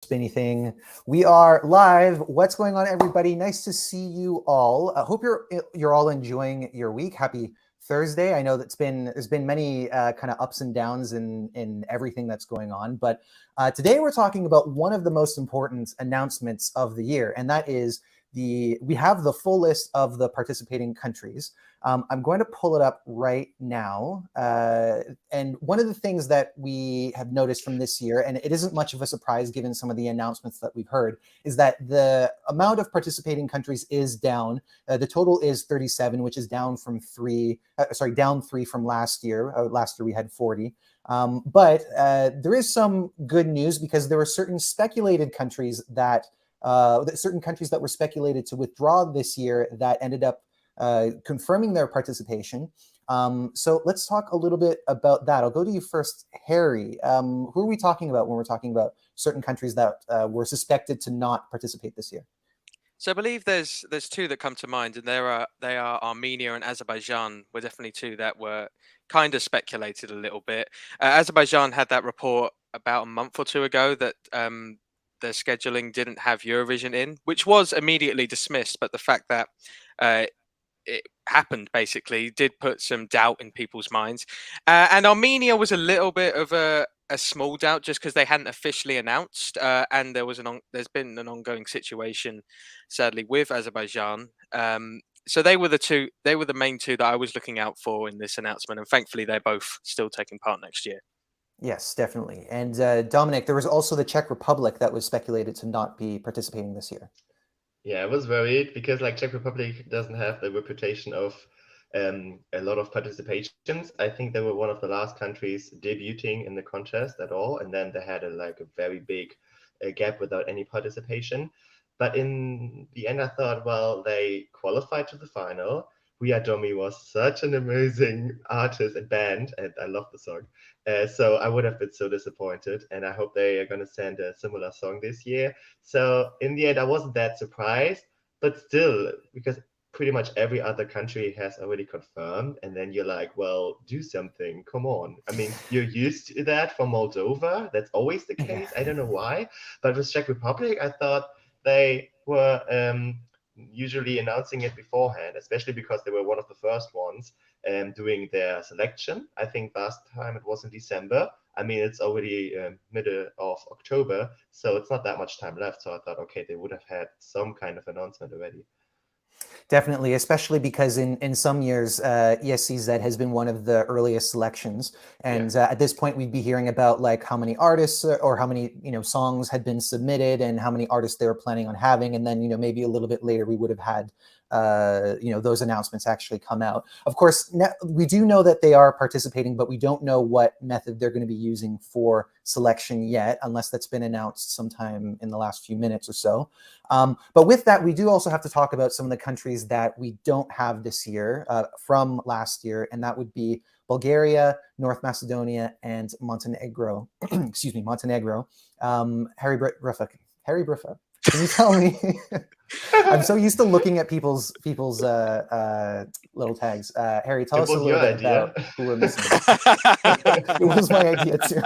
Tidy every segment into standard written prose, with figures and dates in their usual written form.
spinny thing. We are live. What's going on, everybody? Nice to see you all. I hope you're all enjoying your week. Happy Thursday. I know there's been many kind of ups and downs in everything that's going on, but today we're talking about one of the most important announcements of the year, and that is we have the full list of the participating countries. I'm going to pull it up right now. And one of the things that we have noticed from this year, and it isn't much of a surprise given some of the announcements that we've heard, is that the amount of participating countries is down. The total is 37, which is down from down three from last year. Last year we had 40. But there is some good news because there were certain speculated countries that were speculated to withdraw this year that ended up confirming their participation. So let's talk a little bit about that. I'll go to you first, Harry. Who are we talking about when we're talking about certain countries that were suspected to not participate this year? So I believe there's two that come to mind, and they are Armenia and Azerbaijan were definitely two that were kind of speculated a little bit. Azerbaijan had that report about a month or two ago that their scheduling didn't have Eurovision in, which was immediately dismissed. But the fact that it happened basically did put some doubt in people's minds. And Armenia was a little bit of a small doubt just because they hadn't officially announced, and there's been an ongoing situation, sadly, with Azerbaijan. So they were the main two that I was looking out for in this announcement, and thankfully they're both still taking part next year. Yes, definitely. And Dominic, there was also the Czech Republic that was speculated to not be participating this year. Yeah, I was worried because Czech Republic doesn't have the reputation of a lot of participations. I think they were one of the last countries debuting in the contest at all, and then they had a very big gap without any participation. But in the end, I thought, well, they qualified to the final. We Are Domi was such an amazing artist and band, and I love the song. So I would have been so disappointed, and I hope they are going to send a similar song this year. So in the end, I wasn't that surprised, but still, because pretty much every other country has already confirmed, and then you're like, well, do something, come on. I mean, you're used to that from Moldova. That's always the case. I don't know why, but with Czech Republic, I thought they were usually announcing it beforehand, especially because they were one of the first ones doing their selection. I think last time it was in December. I mean, it's already middle of October, so it's not that much time left. So I thought, okay, they would have had some kind of announcement already. Definitely, especially because in some years, ESCZ has been one of the earliest selections. And at this point, we'd be hearing about like how many artists or how many, songs had been submitted and how many artists they were planning on having. And then, maybe a little bit later, we would have had, those announcements actually come out. Of course, we do know that they are participating, but we don't know what method they're going to be using for selection yet, unless that's been announced sometime in the last few minutes or so. But with that, we do also have to talk about some of the countries that we don't have this year from last year, and that would be Bulgaria, North Macedonia, and Montenegro. Excuse me, Montenegro. Harry Bruffa, can you tell me? I'm so used to looking at people's little tags. Harry, tell us a little bit about who we're missing. It was my idea too.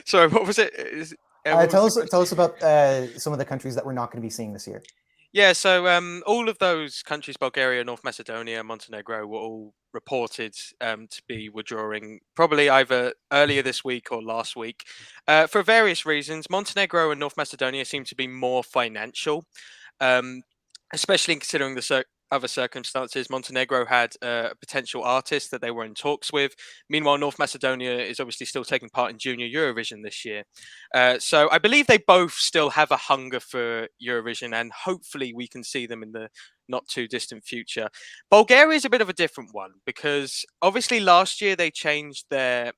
Sorry, what was it? Tell us about some of the countries that we're not going to be seeing this year. Yeah, so all of those countries, Bulgaria, North Macedonia, Montenegro, were all reported to be withdrawing probably either earlier this week or last week for various reasons. Montenegro and North Macedonia seem to be more financial, especially considering the other circumstances. Montenegro had a potential artist that they were in talks with. Meanwhile, North Macedonia is obviously still taking part in Junior Eurovision this year. So I believe they both still have a hunger for Eurovision, and hopefully we can see them in the not too distant future. Bulgaria is a bit of a different one because obviously last year they changed their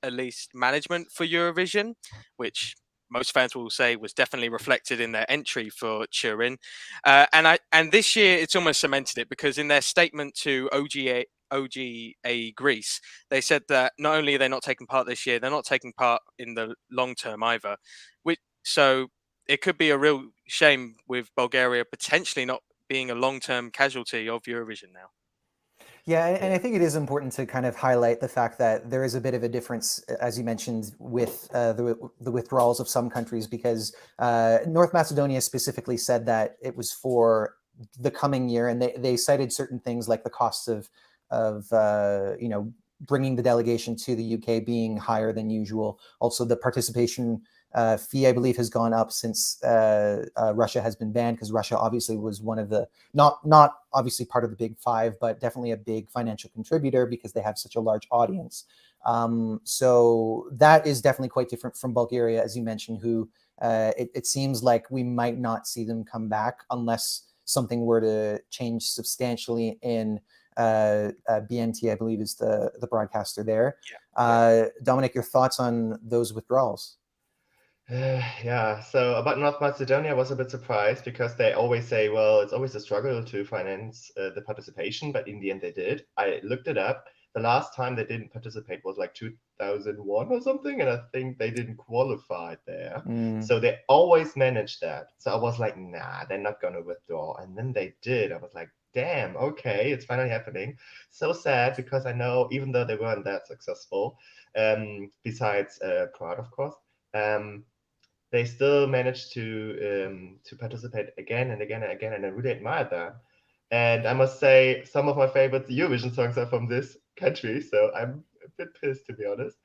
at least management for Eurovision, which most fans will say was definitely reflected in their entry for Turin. And this year it's almost cemented it, because in their statement to OGA Greece, they said that not only are they not taking part this year, they're not taking part in the long term either. So it could be a real shame with Bulgaria potentially not being a long term casualty of Eurovision now. Yeah, and I think it is important to kind of highlight the fact that there is a bit of a difference, as you mentioned, with the withdrawals of some countries, because North Macedonia specifically said that it was for the coming year, and they cited certain things like the costs of bringing the delegation to the UK being higher than usual. Also, the participation fee, I believe, has gone up since Russia has been banned, because Russia obviously was one of the, not obviously part of the big five, but definitely a big financial contributor because they have such a large audience. So that is definitely quite different from Bulgaria, as you mentioned, who it seems like we might not see them come back unless something were to change substantially in BNT, I believe, is the broadcaster there. Yeah. Dominic, your thoughts on those withdrawals? Yeah, so about North Macedonia, I was a bit surprised because they always say, well, it's always a struggle to finance the participation, but in the end they did. I looked it up. The last time they didn't participate was like 2001 or something, and I think they didn't qualify there. So they always managed that. So I was like, nah, they're not going to withdraw. And then they did. I was like, damn, okay, it's finally happening. So sad, because I know even though they weren't that successful, besides Prague, of course, they still managed to participate again and again and again, and I really admired that. And I must say, some of my favorite Eurovision songs are from this country, so I'm a bit pissed, to be honest.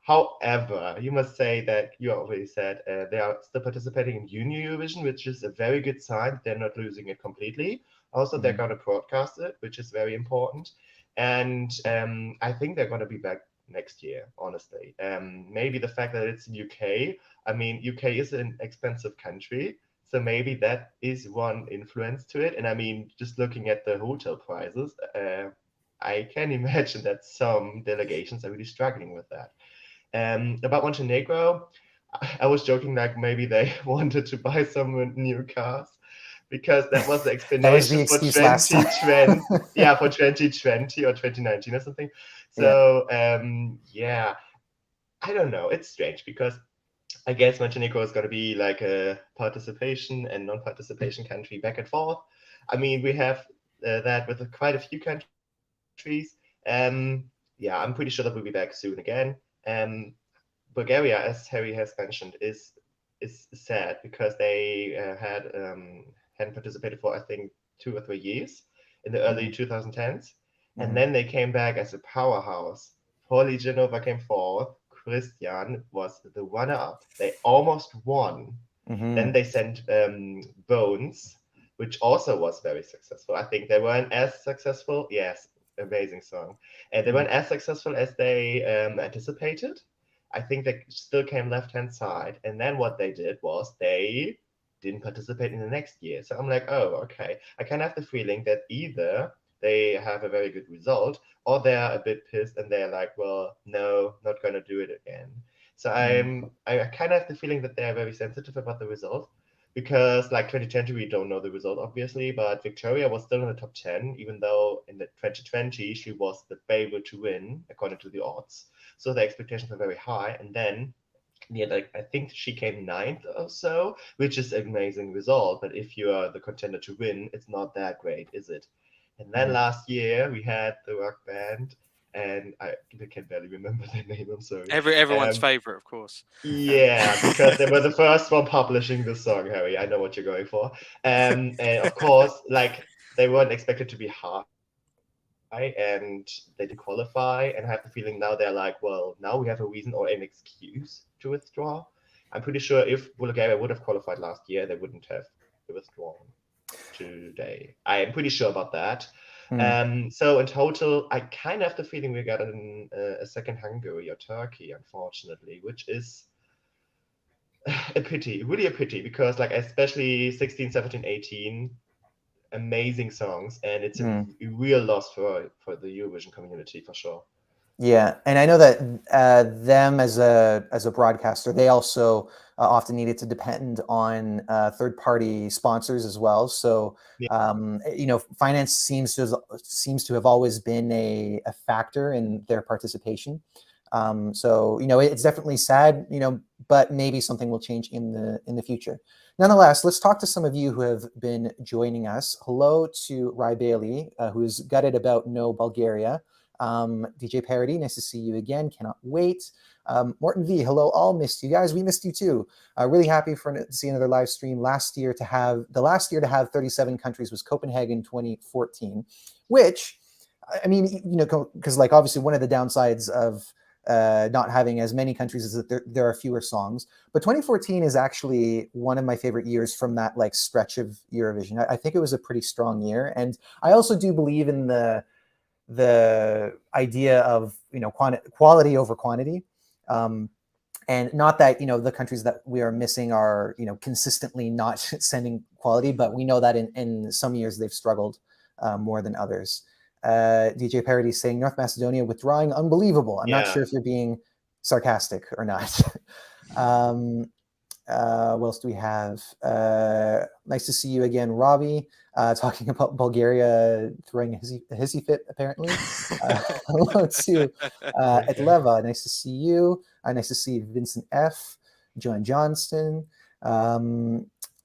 However, you must say that you already said they are still participating in Junior Eurovision, which is a very good sign. They're not losing it completely. Also, they're going to broadcast it, which is very important. And I think they're going to be back next year, honestly. Maybe the fact that it's in UK, I mean, UK is an expensive country, so maybe that is one influence to it. And I mean, just looking at the hotel prices, I can imagine that some delegations are really struggling with that. About Montenegro, I was joking like maybe they wanted to buy some new cars, because that was the explanation for 2020. Yeah, for 2020 or 2019 or something. So yeah, I don't know. It's strange because I guess Montenegro is going to be like a participation and non-participation country back and forth. I mean, we have that with quite a few countries. Yeah, I'm pretty sure that we'll be back soon again. Bulgaria, as Harry has mentioned, is sad because they hadn't participated for, I think, 2 or 3 years in the early 2010s. And then they came back as a powerhouse. Polijanova came fourth. Christian was the runner-up. They almost won. Then they sent Bones, which also was very successful. I think they weren't as successful. Yes, amazing song. And they weren't as successful as they anticipated. I think they still came left-hand side. And then what they did was they didn't participate in the next year. So I'm like, oh, okay. I kind of have the feeling that either they have a very good result or they're a bit pissed and they're like, well, no, not going to do it again. So I kind of have the feeling that they're very sensitive about the result, because like 2020, we don't know the result, obviously, but Victoria was still in the top 10, even though in the 2020, she was the favorite to win, according to the odds. So the expectations were very high. And then, yeah, like I think she came 9th or so, which is an amazing result. But if you are the contender to win, it's not that great, is it? And then last year we had the rock band, and I can barely remember their name. I'm sorry. Everyone's favorite, of course. Yeah, because they were the first one publishing the song, Harry. I know what you're going for. And of course, like they weren't expected to be high, and they did qualify. And I have the feeling now they're like, well, now we have a reason or an excuse to withdraw. I'm pretty sure if Bulgaria would have qualified last year, they wouldn't have withdrawn today. I'm pretty sure about that. So in total, I kind of have the feeling we got a second Hungary or Turkey, unfortunately, which is a pity, really a pity, because like especially 16, 17, 18, amazing songs, and it's a real loss for the Eurovision community for sure. Yeah, and I know that them as a broadcaster, they also often needed to depend on third-party sponsors as well. So finance seems to have always been a factor in their participation. So it's definitely sad. but maybe something will change in the future. Nonetheless, let's talk to some of you who have been joining us. Hello to Rai Bailey, who's gutted about no Bulgaria. DJ Parody, nice to see you again. Cannot wait. Morton V, hello all. Missed you guys. We missed you too. Really happy to see another live stream. The last year to have 37 countries was Copenhagen 2014, which, I mean, you know, because like obviously one of the downsides of not having as many countries is that there are fewer songs. But 2014 is actually one of my favorite years from that like stretch of Eurovision. I think it was a pretty strong year, and I also do believe in the idea of, you know, quality over quantity. And not that, you know, the countries that we are missing are, you know, consistently not sending quality, but we know that in some years they've struggled more than others. DJ Parody saying North Macedonia withdrawing, unbelievable. I'm not sure if you're being sarcastic or not. What else do we have? Nice to see you again, Robbie. Talking about Bulgaria throwing a hissy fit, apparently. Hello to Edleva. Nice to see you. Nice to see Vincent F. John Johnston.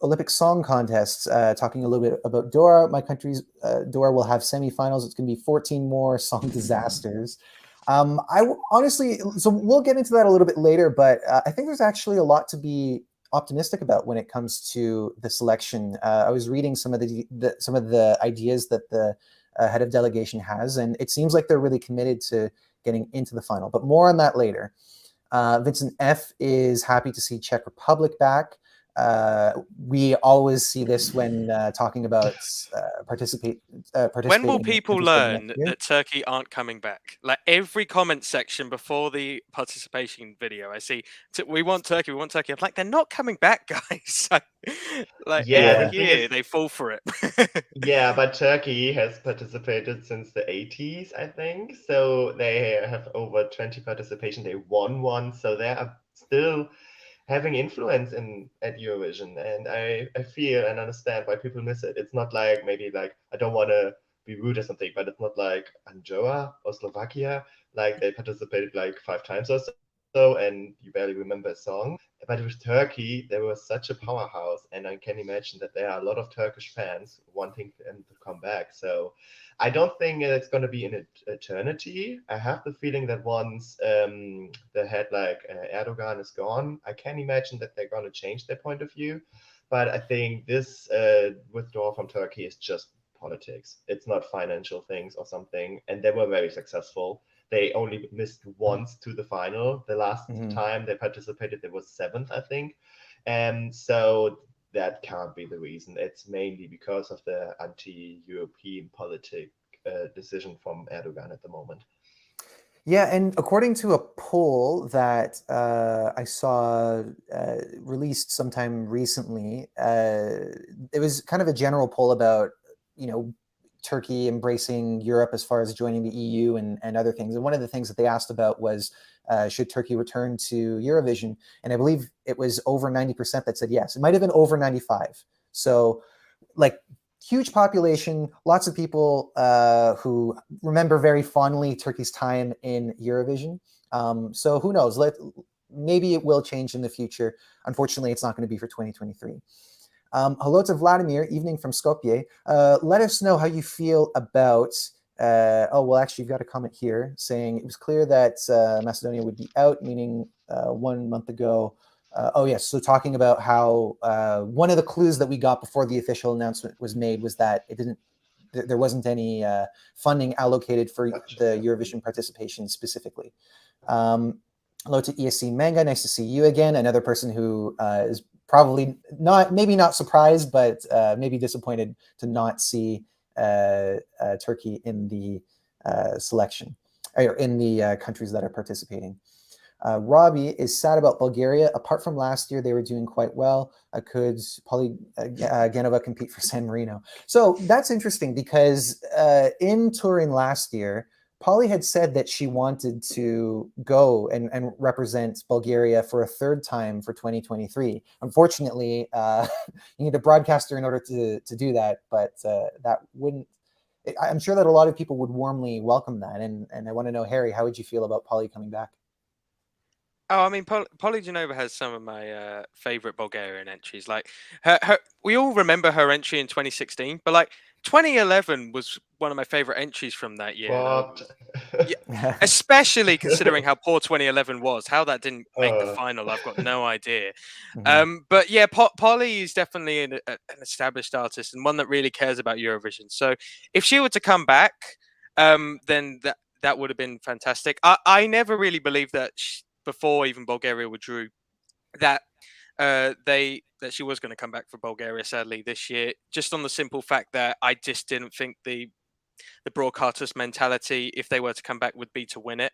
Olympic Song Contest. Talking a little bit about Dora. My country's Dora will have semifinals. It's going to be 14 more song disasters. Honestly, so we'll get into that a little bit later, but I think there's actually a lot to be optimistic about when it comes to the selection. I was reading some of the ideas that the head of delegation has, and it seems like they're really committed to getting into the final. But more on that later. Vincent F is happy to see Czech Republic back. We always see this when talking about participating. When will people learn that Turkey aren't coming back? Like every comment section before the participation video, I see, we want Turkey, we want Turkey. I'm like, they're not coming back, guys. Like every year they fall for it. Yeah, but Turkey has participated since the 80s, I think. So they have over 20 participation. They won one, so they are still having influence at Eurovision, and I feel and understand why people miss it. It's not like, maybe like, I don't want to be rude or something, but it's not like Andorra or Slovakia, like they participated like 5 times or so, and you barely remember a song. But with Turkey, there was such a powerhouse, and I can imagine that there are a lot of Turkish fans wanting them to come back. So I don't think it's going to be an eternity. I have the feeling that once the head like Erdogan is gone, I can imagine that they're going to change their point of view. But I think this withdrawal from Turkey is just politics. It's not financial things or something. And they were very successful. They only missed once to the final. The last time they participated, they was 7th, I think. And so that can't be the reason. It's mainly because of the anti-European politic decision from Erdogan at the moment. Yeah, and according to a poll that I saw released sometime recently, it was kind of a general poll about, you know, Turkey embracing Europe as far as joining the EU and other things. And one of the things that they asked about was, should Turkey return to Eurovision? And I believe it was over 90% that said yes. It might have been over 95. So like huge population, lots of people who remember very fondly Turkey's time in Eurovision. So who knows? Maybe it will change in the future. Unfortunately, it's not going to be for 2023. Hello to Vladimir, evening from Skopje. Let us know how you feel about, oh, well, actually, you've got a comment here saying it was clear that Macedonia would be out, meaning 1 month ago. Oh, yes, so talking about how one of the clues that we got before the official announcement was made was that there wasn't any funding allocated for the Eurovision participation specifically. Hello to ESC Manga, nice to see you again. Another person who is probably maybe not surprised, but maybe disappointed to not see Turkey in the selection, or in the countries that are participating. Robbie is sad about Bulgaria. Apart from last year, they were doing quite well. Could Genova compete for San Marino? So that's interesting because in Turin last year, Polly had said that she wanted to go and represent Bulgaria for a 3rd time for 2023. Unfortunately, you need a broadcaster in order to do that, but that wouldn't. I'm sure that a lot of people would warmly welcome that. And I want to know, Harry, how would you feel about Polly coming back? Oh, I mean, Polygenova has some of my favorite Bulgarian entries. Like we all remember her entry in 2016, but like 2011 was one of my favorite entries from that year. What? Yeah, especially considering how poor 2011 was. How that didn't make the Uh, final, I've got no idea. Mhm. But yeah, Polly is definitely an established artist and one that really cares about Eurovision. So if she were to come back, then that would have been fantastic. I never really believed that before even Bulgaria withdrew that that she was going to come back for Bulgaria. Sadly, this year, just on the simple fact that I just didn't think the broadcasters' mentality, if they were to come back, would be to win it.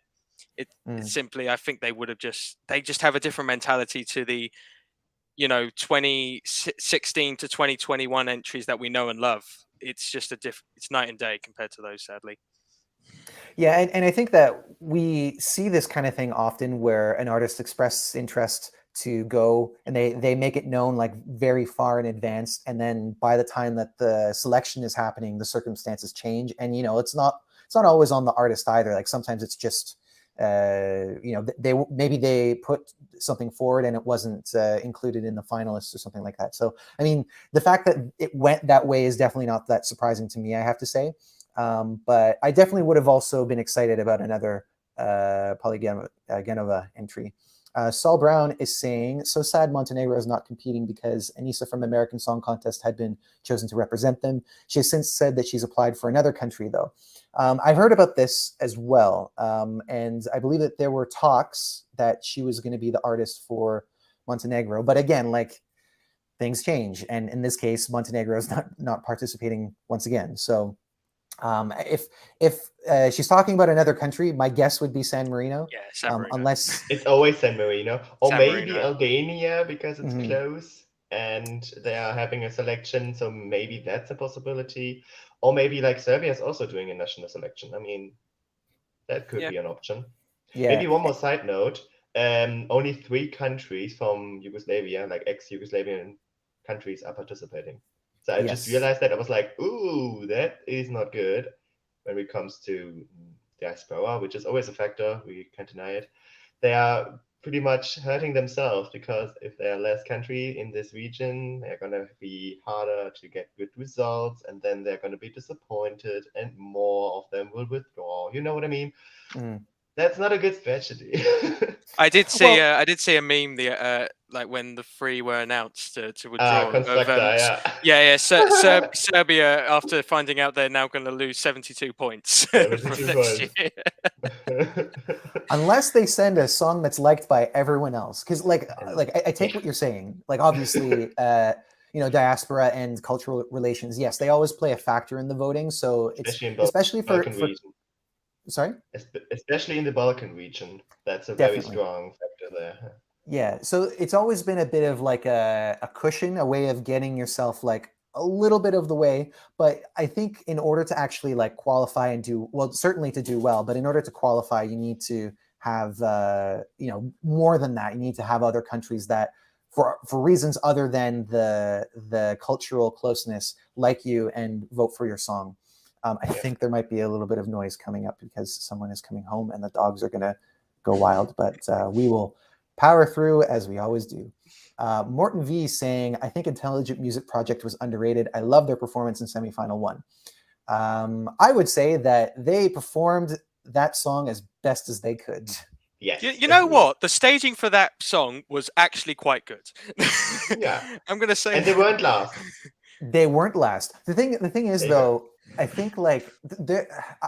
It's simply, I think they just have a different mentality to the 2016 to 2021 entries that we know and love. It's just it's night and day compared to those, sadly. Yeah, and I think that we see this kind of thing often where an artist expresses interest to go and they make it known like very far in advance, and then by the time that the selection is happening, the circumstances change, and it's not always on the artist either. Like sometimes it's just maybe they put something forward and it wasn't included in the finalists or something like that. So I mean, the fact that it went that way is definitely not that surprising to me, I have to say. But I definitely would have also been excited about another Polygenova entry. Saul Brown is saying, so sad Montenegro is not competing because Anissa from American Song Contest had been chosen to represent them. She has since said that she's applied for another country, though. I've heard about this as well. And I believe that there were talks that she was going to be the artist for Montenegro. But again, like, things change. And in this case, Montenegro is not participating once again. So if she's talking about another country, my guess would be San Marino. Yeah, San Marino. Unless it's always San Marino, or San maybe Marino. Albania because it's Mhm. close and they are having a selection, so maybe that's a possibility. Or maybe like Serbia is also doing a national selection. I mean, that could be an option. Yeah. Maybe one more side note. Only 3 countries from Yugoslavia, like ex-Yugoslavian countries, are participating. So I just realized that. I was like, ooh, that is not good when it comes to diaspora, which is always a factor. We can't deny it. They are pretty much hurting themselves because if there are less country in this region, they're going to be harder to get good results, and then they're going to be disappointed and more of them will withdraw. You know what I mean? That's not a good strategy. I did see a meme like when the 3 were announced to withdraw. Serbia, after finding out they're now going to lose 72 points 72 from next year. Unless they send a song that's liked by everyone else, because I take what you're saying. Like obviously, diaspora and cultural relations, yes, they always play a factor in the voting. So it's especially for sorry, especially in the Balkan region, that's a very strong factor there. Yeah, so it's always been a bit of like a cushion, a way of getting yourself like a little bit of the way. But I think in order to actually like qualify and do well, certainly to do well, but in order to qualify, you need to have more than that. You need to have other countries that for reasons other than the cultural closeness like you and vote for your song. I think there might be a little bit of noise coming up because someone is coming home and the dogs are going to go wild, but we will power through as we always do. Morton V saying, I think Intelligent Music Project was underrated. I love their performance in semifinal 1. I would say that they performed that song as best as they could. Yes. You know what? The staging for that song was actually quite good. Yeah. I'm going to say. And they weren't last. They weren't last. The thing is, though, I think like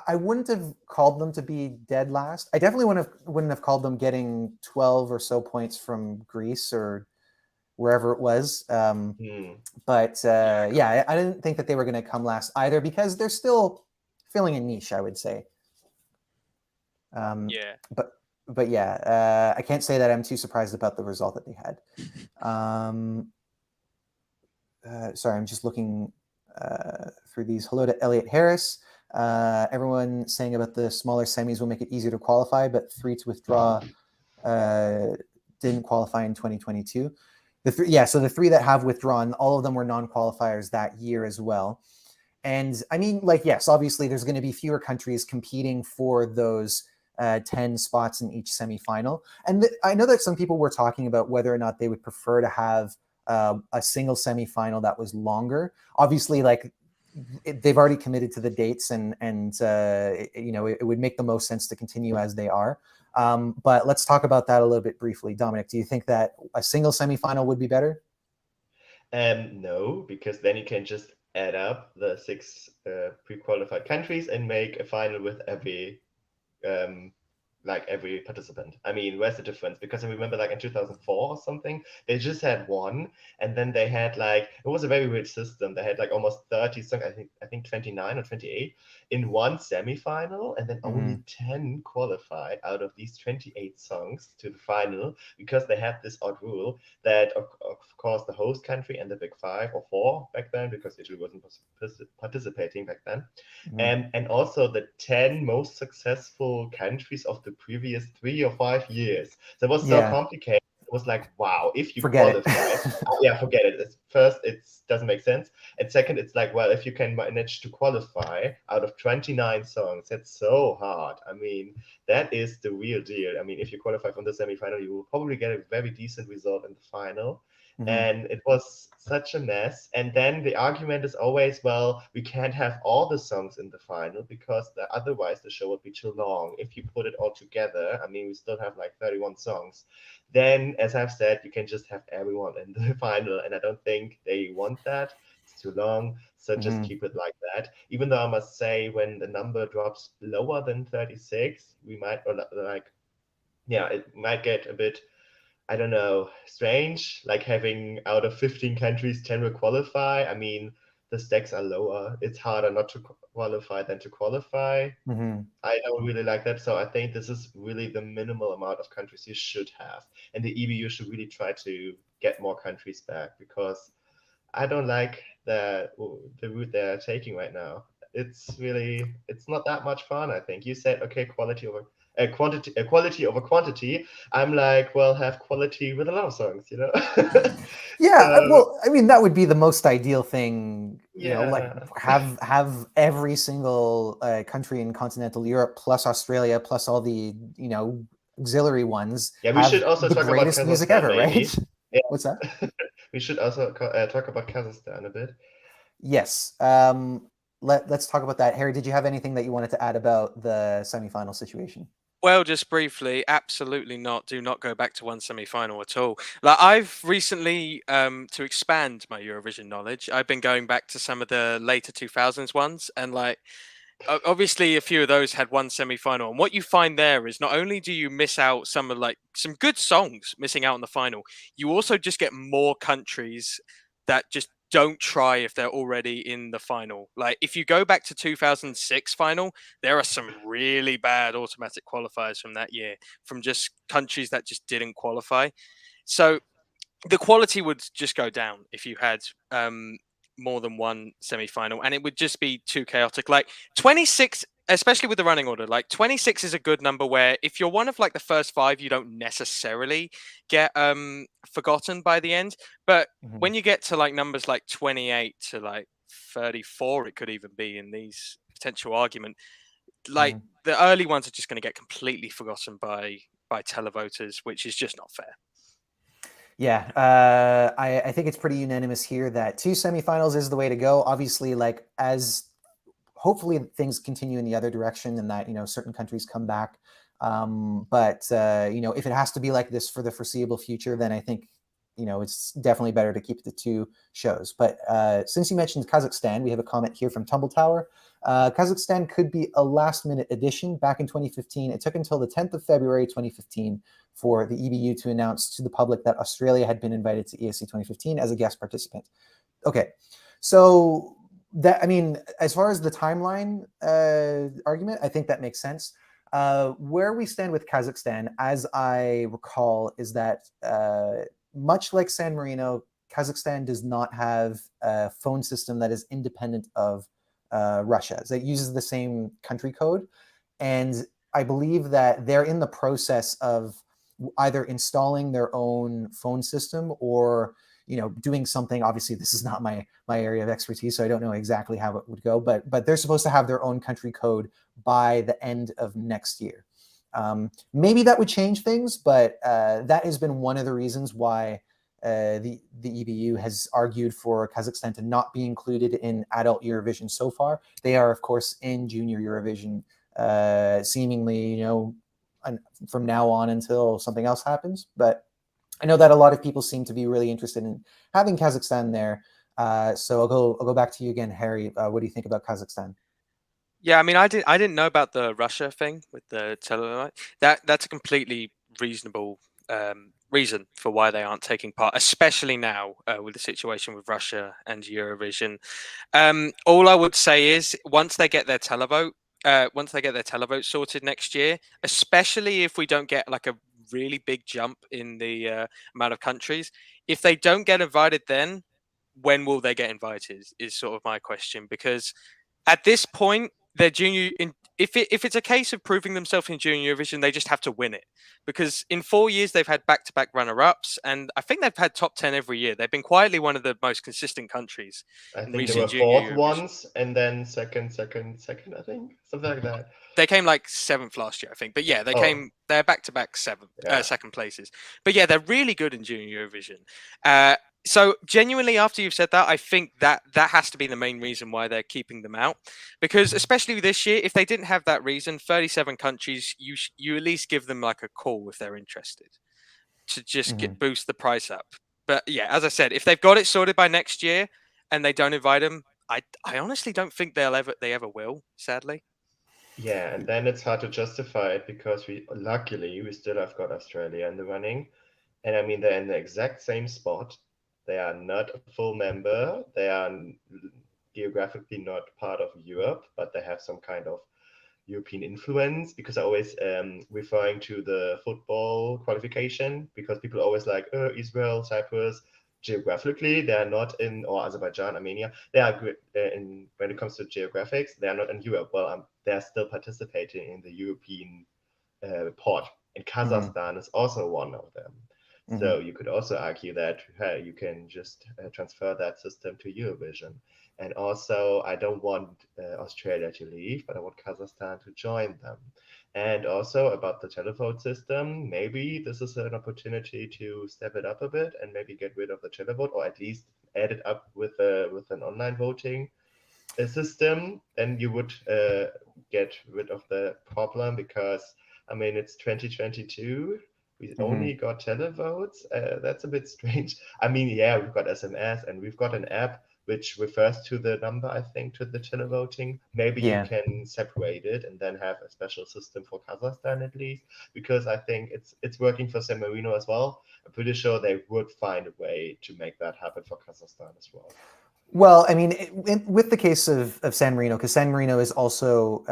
I wouldn't have called them to be dead last. I definitely wouldn't have called them getting 12 or so points from Greece or wherever it was. But I didn't think that they were going to come last either because they're still filling a niche, I would say. But yeah, I can't say that I'm too surprised about the result that they had. Sorry, I'm just looking through these. Hello to Elliot Harris. Everyone saying about the smaller semis will make it easier to qualify, but 3 to withdraw didn't qualify in 2022. So the 3 that have withdrawn, all of them were non-qualifiers that year as well. And I mean, like, yes, obviously there's going to be fewer countries competing for those 10 spots in each semifinal. And I know that some people were talking about whether or not they would prefer to have a single semifinal that was longer. Obviously, like they've already committed to the dates, and you know, it would make the most sense to continue as they are. But let's talk about that a little bit briefly. Dominic, do you think that a single semifinal would be better? No, because then you can just add up the 6 pre-qualified countries and make a final with every every participant. I mean, where's the difference? Because I remember like in 2004 or something, they just had one, and then they had like, it was a very weird system. They had like almost 30 songs, I think 29 or 28 in one semifinal, and then only 10 qualified out of these 28 songs to the final, because they had this odd rule that of course the host country and the big 5 or 4 back then, because Italy wasn't participating back then, and also the 10 most successful countries of the previous 3 or 5 years. So it was so complicated. It was like, wow, if you qualify, forget it. First, it doesn't make sense. And second, it's like, well, if you can manage to qualify out of 29 songs, that's so hard. I mean, that is the real deal. I mean, if you qualify from the semifinal, you will probably get a very decent result in the final. And it was such a mess. And then the argument is always, well, we can't have all the songs in the final because otherwise the show would be too long. If you put it all together, I mean, we still have like 31 songs. Then, as I've said, you can just have everyone in the final. And I don't think they want that. It's too long. So just keep it like that. Even though I must say, when the number drops lower than 36, we might, it might get a bit, I don't know, strange, like having out of 15 countries, 10 will qualify. I mean, the stakes are lower. It's harder not to qualify than to qualify. I don't really like that. So I think this is really the minimal amount of countries you should have. And the EBU should really try to get more countries back, because I don't like the route they're taking right now. It's not that much fun, I think. You said, okay, quality over quantity. I'm like, well, have quality with a lot of songs, you know? Well, I mean, that would be the most ideal thing, you know, like have every single country in continental Europe plus Australia plus all the, you know, auxiliary ones. Yeah, we should also talk about Kazakhstan, music ever, maybe. right? Yeah. What's that? We should also talk about Kazakhstan a bit. Yes. Let's talk about that. Harry, did you have anything that you wanted to add about the semifinal situation? Well, just briefly, absolutely not. Do not go back to one semi-final at all. Like, I've recently, to expand my Eurovision knowledge, I've been going back to some of the later 2000s ones, and like, obviously a few of those had one semi-final. And what you find there is not only do you miss out some good songs missing out on the final, you also just get more countries that just don't try if they're already in the final. Like, if you go back to 2006 final, there are some really bad automatic qualifiers from that year, from just countries that just didn't qualify. So the quality would just go down if you had more than one semi-final, and it would just be too chaotic. Like 26, especially with the running order, like 26 is a good number where if you're one of like the first 5, you don't necessarily get forgotten by the end. But when you get to like numbers like 28 to like 34, it could even be in these potential argument, like the early ones are just going to get completely forgotten by televoters, which is just not fair. Yeah, I think it's pretty unanimous here that 2 semifinals is the way to go. Obviously, like, as hopefully things continue in the other direction and that, you know, certain countries come back. But you know, if it has to be like this for the foreseeable future, then I think, you know, it's definitely better to keep the 2 shows. But since you mentioned Kazakhstan, we have a comment here from Tumble Tower. Kazakhstan could be a last-minute addition. Back in 2015, it took until the 10th of February 2015 for the EBU to announce to the public that Australia had been invited to ESC 2015 as a guest participant. Okay, so that, I mean, as far as the timeline argument, I think that makes sense. Where we stand with Kazakhstan, as I recall, is that much like San Marino, Kazakhstan does not have a phone system that is independent of Russia's. It uses the same country code. And I believe that they're in the process of either installing their own phone system or, you know, doing something. Obviously, this is not my area of expertise, so I don't know exactly how it would go, but they're supposed to have their own country code by the end of next year. Maybe that would change things, but that has been one of the reasons why the EBU has argued for Kazakhstan to not be included in adult Eurovision so far. They are, of course, in Junior Eurovision, seemingly, from now on until something else happens. But I know that a lot of people seem to be really interested in having Kazakhstan there. So I'll go back to you again, Harry. What do you think about Kazakhstan? Yeah, I mean, I didn't know about the Russia thing with the telenovela. That's a completely reasonable reason for why they aren't taking part, especially now with the situation with Russia and Eurovision. All I would say is once they get their televote sorted next year, especially if we don't get like a really big jump in the amount of countries, if they don't get invited, then when will they get invited? Is sort of my question, because at this point, they're junior. If it's a case of proving themselves in Junior Eurovision, they just have to win it. Because in 4 years, they've had back-to-back runner-ups, and I think they've had top 10 every year. They've been quietly one of the most consistent countries I in think they were recent Junior fourth Eurovision. once, and then second, I think, something like that. They came like 7th last year, I think. But yeah, they're back-to-back second places. But yeah, they're really good in Junior Eurovision. So genuinely, after you've said that, I think that has to be the main reason why they're keeping them out. Because especially this year, if they didn't have that reason, 37 countries, you at least give them like a call if they're interested to just boost the price up. But yeah, as I said, if they've got it sorted by next year and they don't invite them, I honestly don't think they ever will, sadly. Yeah, and then it's hard to justify it because luckily we still have got Australia in the running. And I mean, they're in the exact same spot. They are not a full member. They are geographically not part of Europe, but they have some kind of European influence, because I always referring to the football qualification, because people always like Israel, Cyprus. Geographically, they are not in, or Azerbaijan, Armenia. They are when it comes to geographics, they are not in Europe. Well, they are still participating in the European pod, and Kazakhstan is also one of them. So you could also argue that you can just transfer that system to Eurovision. And also, I don't want Australia to leave, but I want Kazakhstan to join them. And also about the televote system, maybe this is an opportunity to step it up a bit and maybe get rid of the televote, or at least add it up with an online voting system. Then you would get rid of the problem, because I mean, it's 2022. We only got televotes. That's a bit strange. I mean, yeah, we've got SMS and we've got an app which refers to the number, I think, to the televoting. Maybe you can separate it and then have a special system for Kazakhstan at least, because I think it's working for San Marino as well. I'm pretty sure they would find a way to make that happen for Kazakhstan as well. Well, I mean, with the case of San Marino, because San Marino is also,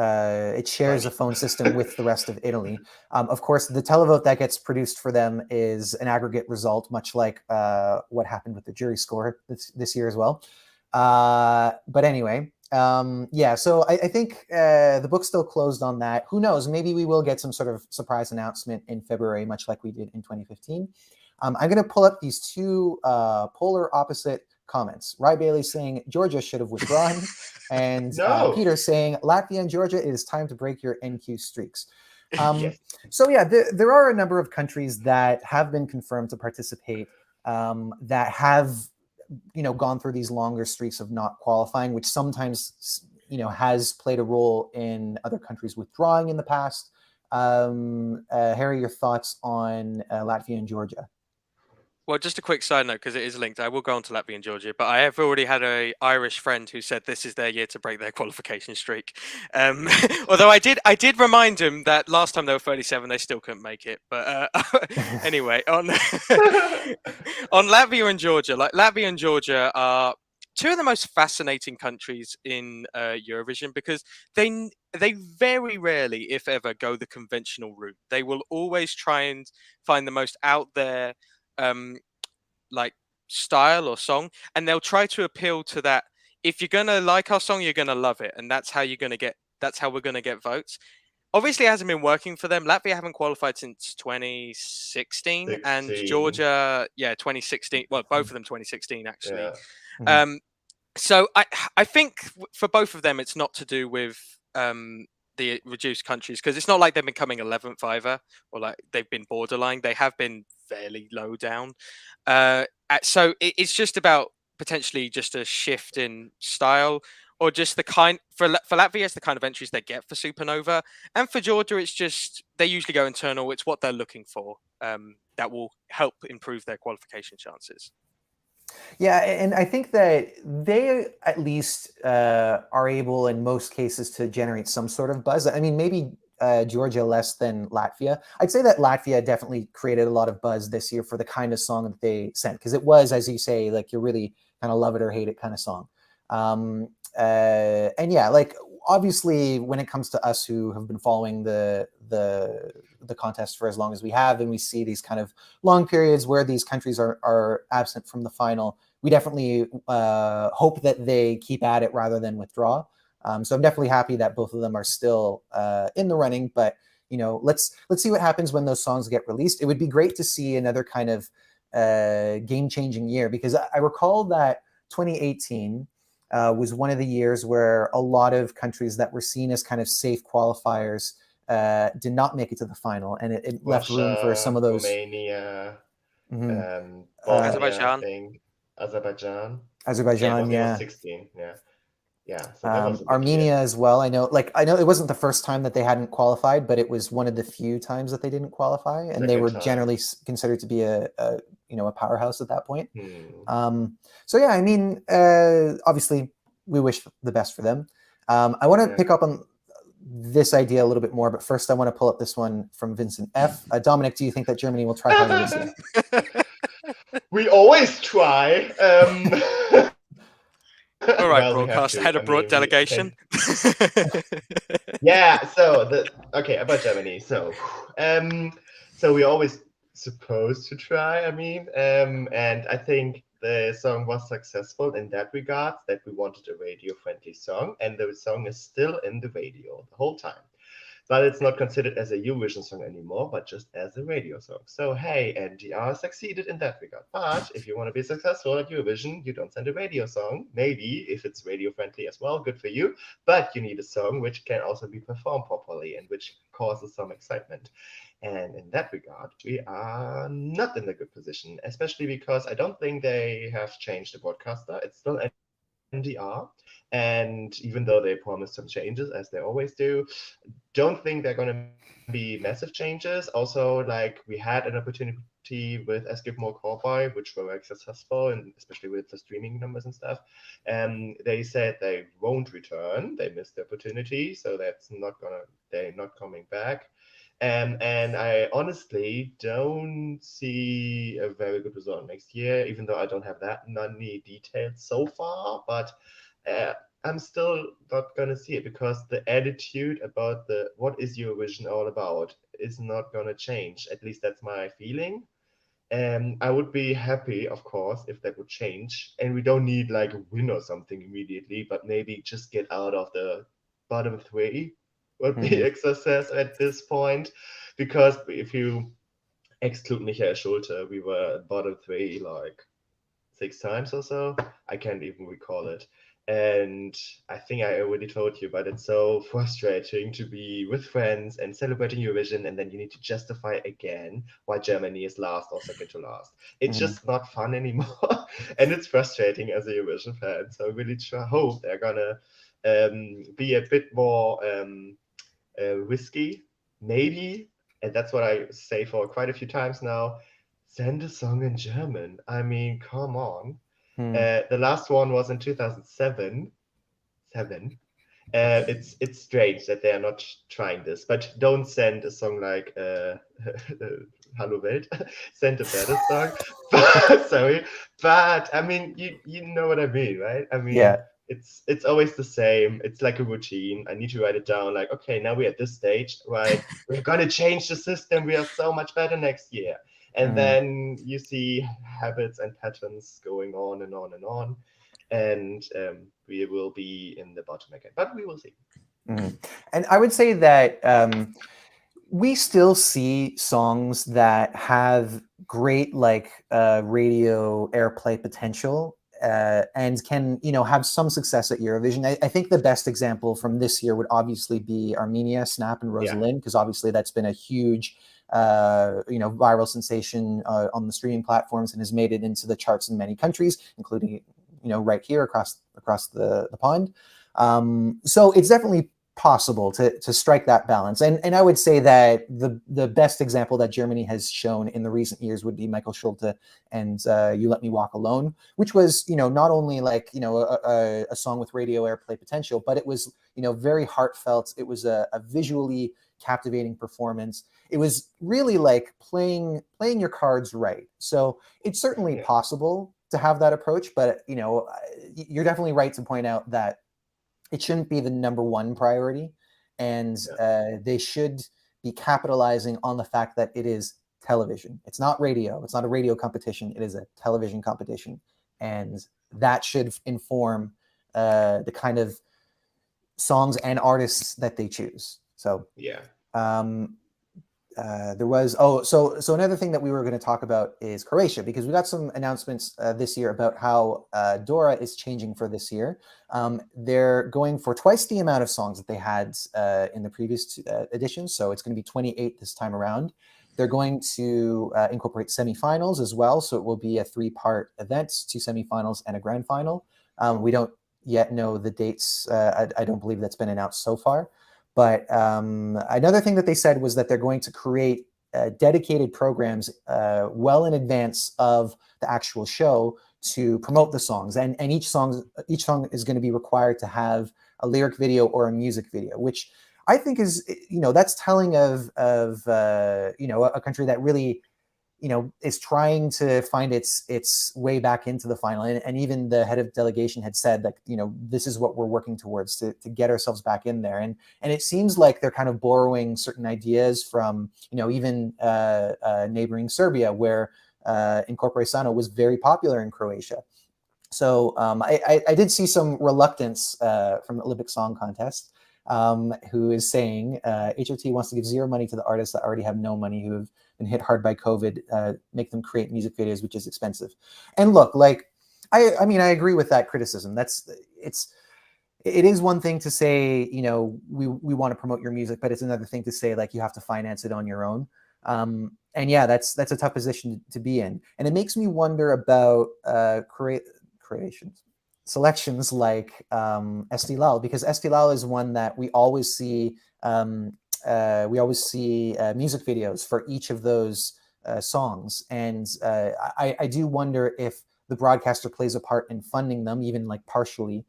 it shares a phone system with the rest of Italy. Of course, the televote that gets produced for them is an aggregate result, much like what happened with the jury score this year as well. But anyway, yeah, so I think the book's still closed on that. Who knows? Maybe we will get some sort of surprise announcement in February, much like we did in 2015. I'm going to pull up these two polar opposite comments. Ry Bailey saying Georgia should have withdrawn, and Peter saying Latvia and Georgia, it is time to break your NQ streaks. Yes. So yeah, there are a number of countries that have been confirmed to participate that have gone through these longer streaks of not qualifying, which sometimes has played a role in other countries withdrawing in the past. Harry, your thoughts on Latvia and Georgia? Well, just a quick side note, because it is linked. I will go on to Latvia and Georgia, but I have already had an Irish friend who said this is their year to break their qualification streak. Although I did remind him that last time they were 37, they still couldn't make it. But anyway, on Latvia and Georgia, like Latvia and Georgia are two of the most fascinating countries in Eurovision, because they very rarely, if ever, go the conventional route. They will always try and find the most out there like style or song, and they'll try to appeal to that. If you're gonna like our song, you're gonna love it, and that's how we're gonna get votes. Obviously, it hasn't been working for them. Latvia haven't qualified since 2016, and Georgia, 2016. Well, both of them 2016 actually. Yeah. So I think for both of them, it's not to do with the reduced countries, because it's not like they've been coming 11th either, or like they've been borderline. They have been fairly low down. So it's just about potentially just a shift in style, or just the kind for Latvia, it's the kind of entries they get for Supernova, and for Georgia, it's just they usually go internal. It's what they're looking for that will help improve their qualification chances. Yeah, and I think that they at least are able in most cases to generate some sort of buzz. I mean, maybe Georgia less than Latvia. I'd say that Latvia definitely created a lot of buzz this year for the kind of song that they sent, because it was, as you say, like you really kind of love it or hate it kind of song. And yeah, like obviously when it comes to us who have been following the contest for as long as we have, and we see these kind of long periods where these countries are absent from the final, we definitely hope that they keep at it rather than withdraw. So I'm definitely happy that both of them are still in the running, but you know, let's see what happens when those songs get released. It would be great to see another kind of game-changing year, because I recall that 2018 was one of the years where a lot of countries that were seen as kind of safe qualifiers did not make it to the final, and it left room for some of those. Romania, Mm-hmm. Bosnia, Azerbaijan. I think. Azerbaijan. Azerbaijan, Yeah, Bosnia yeah. was 16. Yeah. So that was a big Armenia year. as well. I know it wasn't the first time that they hadn't qualified, but it was one of the few times that they didn't qualify, and Second they were time. generally considered to be a powerhouse at that point. Hmm. So yeah, I mean, obviously we wish the best for them. I want to pick up on this idea a little bit more, but first I want to pull up this one from Vincent F. Dominic, do you think that Germany will try harder this year? We always try. All right, well, broadcast head of broad delegation. Yeah. So about Germany. So we're always supposed to try. I mean, and I think the song was successful in that regard, that we wanted a radio-friendly song, and the song is still in the radio the whole time. But it's not considered as a Eurovision song anymore, but just as a radio song. So hey, NDR succeeded in that regard. But if you want to be successful at Eurovision, you don't send a radio song. Maybe if it's radio friendly as well, good for you. But you need a song which can also be performed properly and which causes some excitement. And in that regard, we are not in a good position, especially because I don't think they have changed the broadcaster. It's still NDR. And even though they promised some changes, as they always do, don't think they're going to be massive changes. Also, like, we had an opportunity with Escape More Cowboy, which were very successful, and especially with the streaming numbers and stuff. They said they won't return. They missed the opportunity, so they're not coming back. And I honestly don't see a very good result next year, even though I don't have that many details so far. But I'm still not going to see it, because the attitude about what is Eurovision all about is not going to change. At least that's my feeling. I would be happy, of course, if that would change. And we don't need like a win or something immediately, but maybe just get out of the bottom three would be a success at this point. Because if you exclude Michael Schulte, we were bottom three like 6 times or so. I can't even recall it. And I think I already told you, but it's so frustrating to be with friends and celebrating Eurovision, and then you need to justify again why Germany is last or second to last. It's just not fun anymore. And it's frustrating as a Eurovision fan. So I really hope they're gonna be a bit more risky, maybe. And that's what I say for quite a few times now. Send a song in German. I mean, come on. The last one was in 2007. It's strange that they are not trying this, but don't send a song like Hallo Welt. Send a better song. Sorry, but I mean, you know what I mean, right? I mean, yeah. It's always the same. It's like a routine. I need to write it down. Like, okay, now we're at this stage, right? We're gonna change the system. We are so much better next year. And then you see habits and patterns going on and on and on. And we will be in the bottom again, but we will see. And I would say that we still see songs that have great like radio airplay potential and can, you know, have some success at Eurovision. I think the best example from this year would obviously be Armenia, Snap, and Rosalind, because obviously that's been a huge, you know, viral sensation on the streaming platforms and has made it into the charts in many countries, including, you know, right here across the pond. So it's definitely possible to strike that balance. And I would say that the best example that Germany has shown in the recent years would be Michael Schulte and You Let Me Walk Alone, which was, you know, not only like, you know, a song with radio airplay potential, but it was, you know, very heartfelt. It was a visually captivating performance. It was really like playing your cards right. So it's certainly possible to have that approach, but, you know, you're definitely right to point out that it shouldn't be the number one priority, and they should be capitalizing on the fact that it is television. It's not radio. It's not a radio competition. It is a television competition, and that should inform the kind of songs and artists that they choose. So there was so another thing that we were going to talk about is Croatia, because we got some announcements this year about how Dora is changing for this year. They're going for twice the amount of songs that they had in the previous editions, so it's going to be 28 this time around. They're going to incorporate semifinals as well, so it will be a 3-part event, 2 semifinals and a grand final. We don't yet know the dates. I don't believe that's been announced so far. But another thing that they said was that they're going to create dedicated programs well in advance of the actual show to promote the songs. And each song is going to be required to have a lyric video or a music video, which I think is, you know, that's telling of you know, a country that really, you know, is trying to find its way back into the final. And even the head of delegation had said that, you know, this is what we're working towards to get ourselves back in there. And it seems like they're kind of borrowing certain ideas from, you know, even neighboring Serbia, where Incorpore Sano was very popular in Croatia. So I did see some reluctance from the Olympic Song Contest, who is saying HOT wants to give zero money to the artists that already have no money, who have been hit hard by COVID, make them create music videos, which is expensive. And look, like, I mean, I agree with that criticism. It is one thing to say, you know, we want to promote your music, but it's another thing to say, like, you have to finance it on your own. And yeah, that's a tough position to be in. And it makes me wonder about selections like Estilal, because Estilal is one that we always see music videos for each of those songs. And I do wonder if the broadcaster plays a part in funding them, even like partially,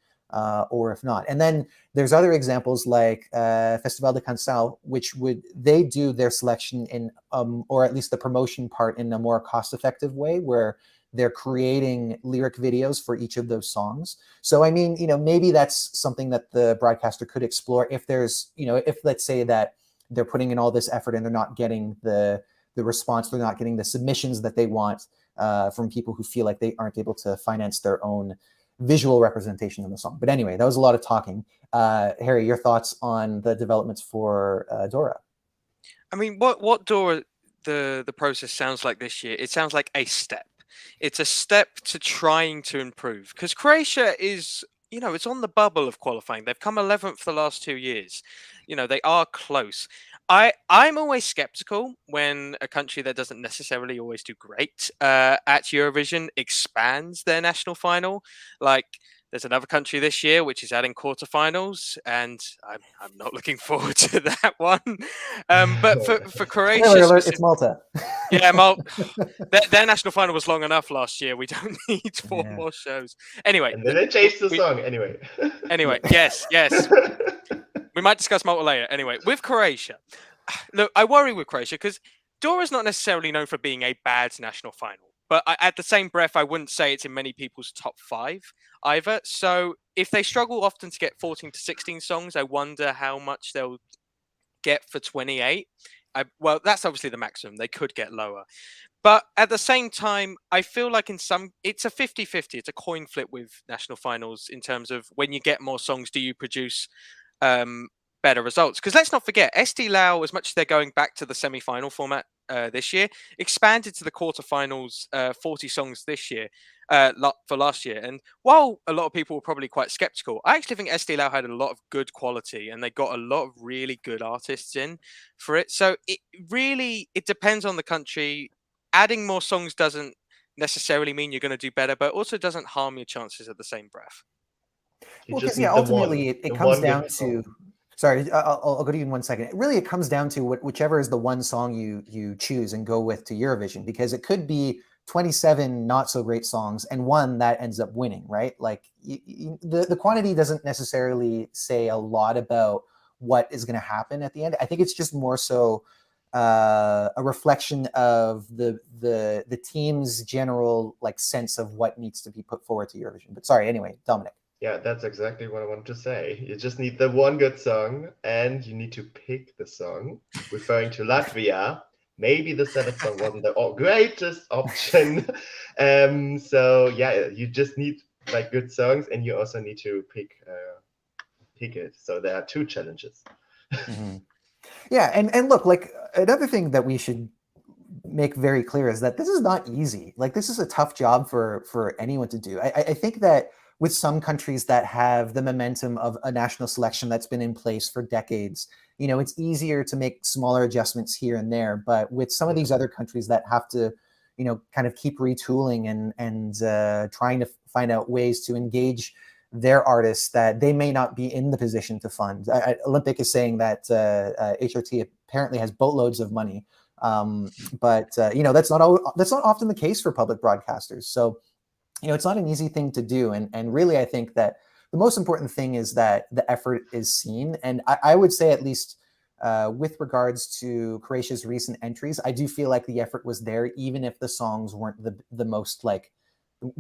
or if not. And then there's other examples like Festival de Canção, which they do their selection in, or at least the promotion part, in a more cost-effective way, where they're creating lyric videos for each of those songs. So, I mean, you know, maybe that's something that the broadcaster could explore if there's, you know, if let's say that they're putting in all this effort and they're not getting the response, they're not getting the submissions that they want from people who feel like they aren't able to finance their own visual representation of the song. But anyway, that was a lot of talking. Harry, your thoughts on the developments for Dora? I mean, what Dora, the process sounds like this year, it sounds like a step. It's a step to trying to improve, because Croatia is, you know, it's on the bubble of qualifying. They've come 11th for the last 2 years. You know, they are close. I'm always skeptical when a country that doesn't necessarily always do great at Eurovision expands their national final. Like, there's another country this year which is adding quarterfinals, and I'm not looking forward to that one. But for Croatia, Spoiler alert, it's Malta. Yeah, their national final was long enough last year. We don't need 4 more shows. Anyway, and then they changed the song anyway. Anyway, yes. We might discuss Malta later. Anyway, with Croatia, look, I worry with Croatia because Dora's not necessarily known for being a bad national final. But at the same breath, I wouldn't say it's in many people's top 5 either. So if they struggle often to get 14 to 16 songs, I wonder how much they'll get for 28. Well, that's obviously the maximum. They could get lower. But at the same time, I feel like it's a 50-50. It's a coin flip with national finals in terms of when you get more songs, do you produce better results? Because let's not forget, ST Lau, as much as they're going back to the semi-final format this year, expanded to the quarterfinals 40 songs this year for last year. And while a lot of people were probably quite skeptical, I actually think SD Lau had a lot of good quality, and they got a lot of really good artists in for it. So it depends on the country. Adding more songs doesn't necessarily mean you're going to do better, but also doesn't harm your chances at the same breath. You just need ultimately it comes down to song. Sorry, I'll go to you in 1 second. Really, it comes down to whichever is the one song you choose and go with to Eurovision, because it could be 27 not so great songs and one that ends up winning, right? Like the quantity doesn't necessarily say a lot about what is going to happen at the end. I think it's just more so a reflection of the team's general like sense of what needs to be put forward to Eurovision. But sorry, anyway, Dominic. Yeah, that's exactly what I wanted to say. You just need the one good song, and you need to pick the song. Referring to Latvia, maybe the seventh song wasn't the greatest option. So yeah, you just need like good songs, and you also need to pick it. So there are two challenges. Mm-hmm. Yeah, and look, like another thing that we should make very clear is that this is not easy. Like this is a tough job for anyone to do. I think that with some countries that have the momentum of a national selection that's been in place for decades, you know, it's easier to make smaller adjustments here and there. But with some of these other countries that have to, you know, kind of keep retooling and trying to find out ways to engage their artists that they may not be in the position to fund. Olympic is saying that HRT apparently has boatloads of money, but you know, that's not often the case for public broadcasters. So, you know, it's not an easy thing to do. And really, I think that the most important thing is that the effort is seen. And I would say, at least with regards to Croatia's recent entries, I do feel like the effort was there, even if the songs weren't the most like,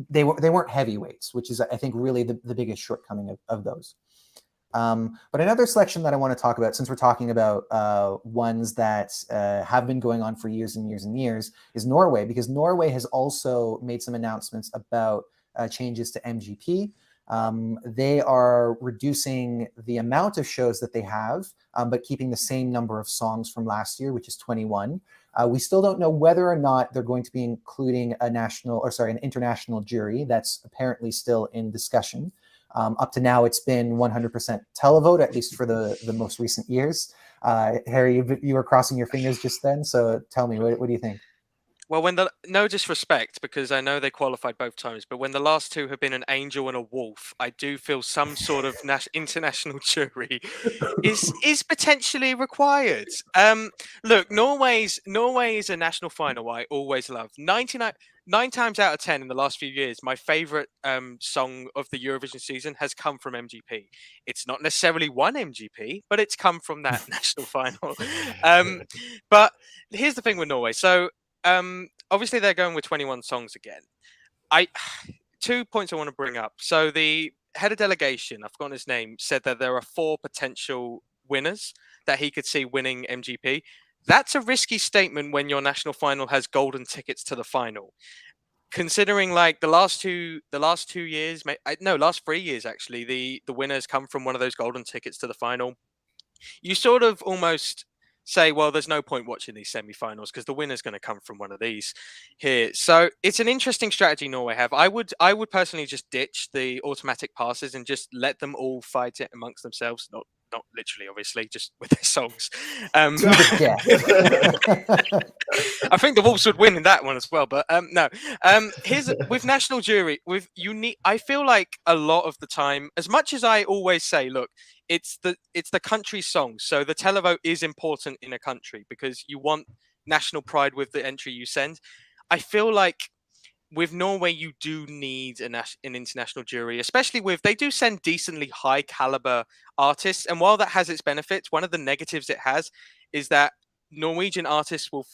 they weren't heavyweights, which is, I think, really the biggest shortcoming of those. But another selection that I want to talk about, since we're talking about ones that have been going on for years and years and years, is Norway, because Norway has also made some announcements about changes to MGP. They are reducing the amount of shows that they have, but keeping the same number of songs from last year, which is 21. We still don't know whether or not they're going to be including an international jury. That's apparently still in discussion. Up to now, it's been 100% televote, at least for the most recent years. Harry, you were crossing your fingers just then, so tell me, what do you think? Well, no disrespect, because I know they qualified both times, but when the last two have been an angel and a wolf, I do feel some sort of international jury is potentially required. Look, Norway is a national final I always love. 9 times out of 10 in the last few years, my favorite song of the Eurovision season has come from MGP. It's not necessarily one MGP, but it's come from that national final. But here's the thing with Norway. So obviously they're going with 21 songs again. 2 points I want to bring up. So the head of delegation, I've forgotten his name, said that there are 4 potential winners that he could see winning MGP. That's a risky statement when your national final has golden tickets to the final. Considering like the last 3 years actually, the winners come from one of those golden tickets to the final. You sort of almost say, well, there's no point watching these semi-finals because the winner's going to come from one of these here. So it's an interesting strategy Norway have. I would personally just ditch the automatic passes and just let them all fight it amongst themselves. Not literally, obviously, just with their songs. I think the Wolves would win in that one as well. But no. Here's with national jury, I feel like a lot of the time, as much as I always say, look, it's the country's songs. So the televote is important in a country because you want national pride with the entry you send. I feel like with Norway, you do need an international jury, especially they do send decently high caliber artists. And while that has its benefits, one of the negatives it has is that Norwegian artists will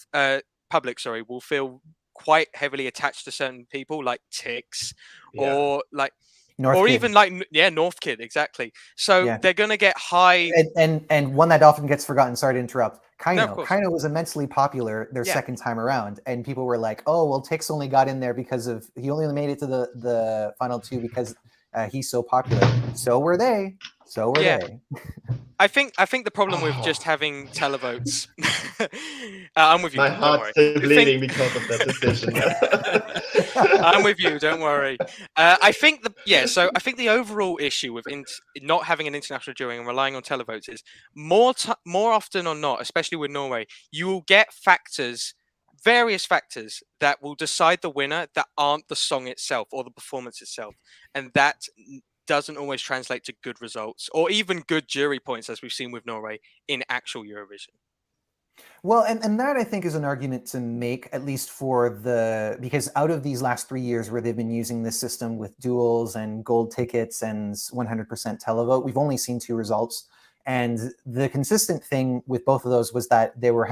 feel quite heavily attached to certain people like Tix or like North or Kid. even like North Kid, exactly. So they're gonna get high and one that often gets forgotten. Sorry to interrupt. Kaino. No, Kaino was immensely popular their second time around, and people were like, "Oh, well, Tix only got in there because he only made it to the final 2 because He's so popular. So were they. So were Yeah. they. I think the problem with just having televotes. I'm with you. My Don't heart's worry. still I bleeding think because of that decision. I'm with you. Don't worry. I think So I think the overall issue with not having an international jury and relying on televotes is more often or not, especially with Norway, you will get various factors that will decide the winner that aren't the song itself or the performance itself, and that doesn't always translate to good results or even good jury points, as we've seen with Norway in actual Eurovision. Well, and that I think is an argument to make, at least because out of these last 3 years where they've been using this system with duels and gold tickets and 100% televote, we've only seen 2 results. And the consistent thing with both of those was that they were,